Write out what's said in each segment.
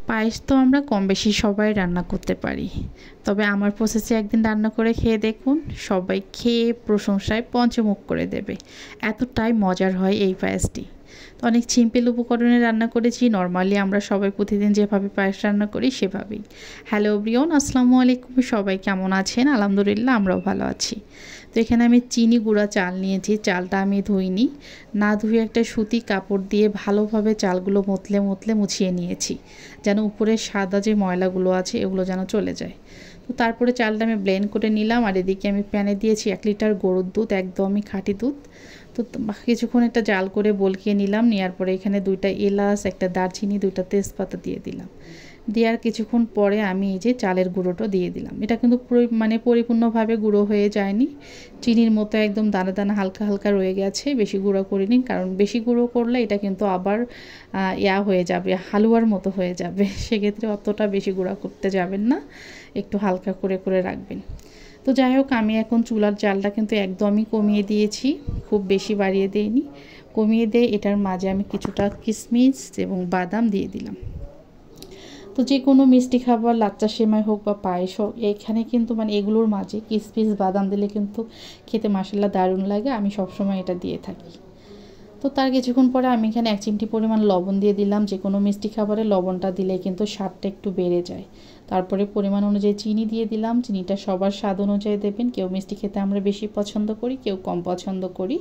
পায়েস তো আমরা কম বেশি সবাই রান্না করতে পারি, তবে আমার প্রসেসে একদিন রান্না করে খেয়ে দেখুন, সবাই খেয়ে প্রশংসায় পঞ্চমুখ করে দেবে। এতটাই মজার হয় এই পায়েসটি। তো অনেক সিম্পল উপকরণে রান্না করেছি, নর্মালি আমরা সবাই প্রতিদিন যেভাবে পায়েস রান্না করি সেভাবেই। হ্যালো এভরিওয়ান, আসসালামু আলাইকুম। সবাই কেমন আছেন? আলহামদুলিল্লাহ আমরাও ভালো আছি। তো এখানে আমি চিনি গুঁড়া চাল নিয়েছি। চালটা আমি ধুইনি, না ধুয়ে একটা সুতি কাপড় দিয়ে ভালোভাবে চালগুলো মতলে মতলে মুছিয়ে নিয়েছি, যেন উপরে সাদা যে ময়লাগুলো আছে এগুলো যেন চলে যায়। তো তারপরে চালটা আমি ব্লেন্ড করে নিলাম। আর এদিকে আমি প্যানে দিয়েছি 1 লিটার গরুর দুধ, একদমই খাঁটি দুধ। তো কিছুক্ষণ একটা জাল করে বলকিয়ে নিলাম। নেওয়ার পরে এখানে 2টা এলাচ, একটা দারচিনি, 2টা তেজপাতা দিয়ে দিলাম। দেওয়ার কিছুক্ষণ পরে আমি এই যে চালের গুঁড়োটা দিয়ে দিলাম। এটা কিন্তু পরিপূর্ণভাবে গুঁড়ো হয়ে যায়নি, চিনির মতো একদম দানা দানা হালকা হালকা রয়ে গেছে, বেশি গুঁড়ো করিনি। কারণ বেশি গুঁড়ো করলে এটা কিন্তু আবার হয়ে যাবে, হালুয়ার মতো হয়ে যাবে। সেক্ষেত্রে অতটা বেশি গুঁড়া করতে যাবেন না, একটু হালকা করে করে রাখবেন। তো যাই হোক, আমি এখন চুলার জালটা কিন্তু একদমই কমিয়ে দিয়েছি, খুব বেশি বাড়িয়ে দেইনি, কমিয়ে দিয়ে এটার মাঝে আমি কিছুটা কিশমিশ এবং বাদাম দিয়ে দিলাম। তো যে কোনো মিষ্টি খাবার, লাচ্চা সেমাই হোক বা পায়েস হোক, এখানে কিন্তু এগুলোর মাঝে কিশমিশ বাদাম দিলে কিন্তু খেতে মাশাআল্লাহ দারুণ লাগে। আমি সবসময় এটা দিয়ে থাকি। তো তার কিছুক্ষণ পরে আমি এখানে 1 চিমটি পরিমাণ লবণ দিয়ে দিলাম। যে কোনো মিষ্টি খাবারে লবণটা দিলে কিন্তু স্বাদটা একটু বেড়ে যায়। তারপরে পরিমাণ অনুযায়ী চিনি দিয়ে দিলাম। চিনিটা সবার স্বাদ অনুযায়ী দেবেন। কেউ মিষ্টি খেতে আমরা বেশি পছন্দ করি, কেউ কম পছন্দ করি,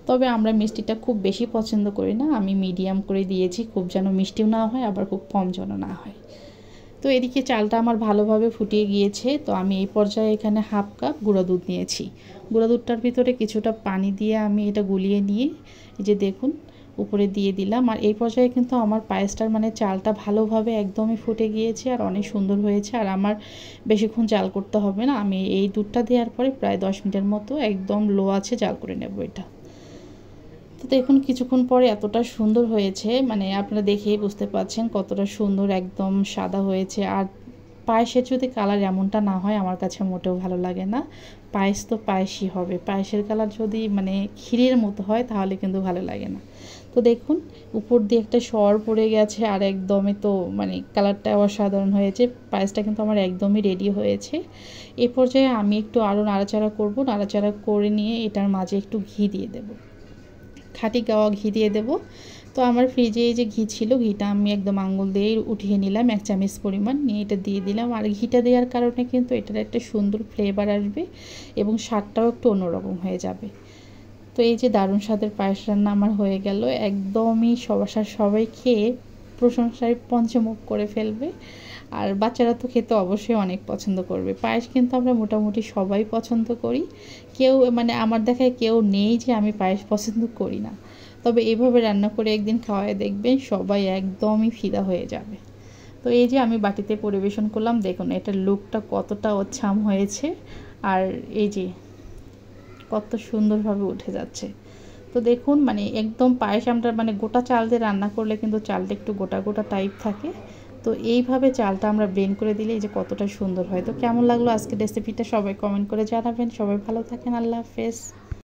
তবে আমরা মিষ্টিটা খুব বেশি পছন্দ করি না। আমি মিডিয়াম করে দিয়েছি, খুব যেন মিষ্টিও না হয় আবার খুব কম যেন না হয়। তো এদিকে চালটা আমার ভালোভাবে ফুটিয়ে গিয়েছে। তো আমি এই পর্যায়ে এখানে 1/2 কাপ গুঁড়ো দুধ নিয়েছি। গুঁড়ো দুধটার ভিতরে কিছুটা পানি দিয়ে আমি এটা গুলিয়ে নিয়ে এই যে দেখুন উপরে দিয়ে দিলাম। আর এই পর্যায়ে কিন্তু আমার পায়েসটার চালটা ভালোভাবে একদমই ফুটে গিয়েছে আর অনেক সুন্দর হয়েছে। আর আমার বেশিক্ষণ জাল করতে হবে না। আমি এই দুধটা দেওয়ার পরে প্রায় 10 মিনিটের মতো একদম লো আছে জাল করে নেব এটা। তো দেখুন কিছুক্ষণ পরে এতটা সুন্দর হয়েছে, আপনারা দেখেই বুঝতে পারছেন কতটা সুন্দর একদম সাদা হয়েছে। আর পায়েসের যদি কালার এমনটা না হয় আমার কাছে মোটেও ভালো লাগে না। পায়েস তো পায়েসই হবে, পায়েসের কালার যদি ক্ষীরের মতো হয় তাহলে কিন্তু ভালো লাগে না। তো দেখুন উপর দিয়ে একটা সর পড়ে গেছে আর একদমই তো কালারটা অসাধারণ হয়েছে। পায়েসটা কিন্তু আমার একদমই রেডি হয়েছে। এ পর্যায়ে আমি একটু আরও নাড়াচাড়া করব। নাড়াচাড়া করে নিয়ে এটার মাঝে একটু ঘি দিয়ে দেবো, খাঁটি গাওয়া ঘি দিয়ে দেব। তো আমার ফ্রিজে এই যে ঘি ছিল, ঘিটা আমি একদম আঙুল দিয়েই উঠিয়ে নিলাম 1 চামচ পরিমাণ নিয়ে এটা দিয়ে দিলাম। আর ঘিটা দেওয়ার কারণে কিন্তু এটার একটা সুন্দর ফ্লেভার আসবে এবং স্বাদটাও একটু অন্যরকম হয়ে যাবে। তো এই যে দারুণ স্বাদের পায়েস রান্না আমার হয়ে গেল। একদমই বাসার সবাই খেয়ে প্রশংসায় পঞ্চমুখ করে ফেলবে। আর বাচ্চারা তো খেতে অবশ্যই অনেক পছন্দ করবে। পায়েস কিন্তু আমরা মোটামুটি সবাই পছন্দ করি। কেউ আমার দেখায় কেউ নেই যে আমি পায়েস পছন্দ করি না। তবে এভাবে রান্না করে একদিন খাওয়ায় দেখবেন সবাই একদমই ফিদা হয়ে যাবে। তো এই যে আমি বাটিতে পরিবেশন করলাম, দেখুন এটার লুকটা কতটা ওছাম হয়েছে আর এই যে কত সুন্দরভাবে উঠে যাচ্ছে। তো দেখুন একদম পায়েস আমরা গোটা চাল দিয়ে রান্না করলে কিন্তু চালটা একটু গোটা গোটা টাইপ থাকে। তো এইভাবে চালটা আমরা ব্লেন্ড করে দিলে এই যে কতটা সুন্দর হয়। তো কেমন লাগলো আজকের রেসিপিটা সবাই কমেন্ট করে জানাবেন। সবাই ভালো থাকেন, আল্লাহ হাফেজ।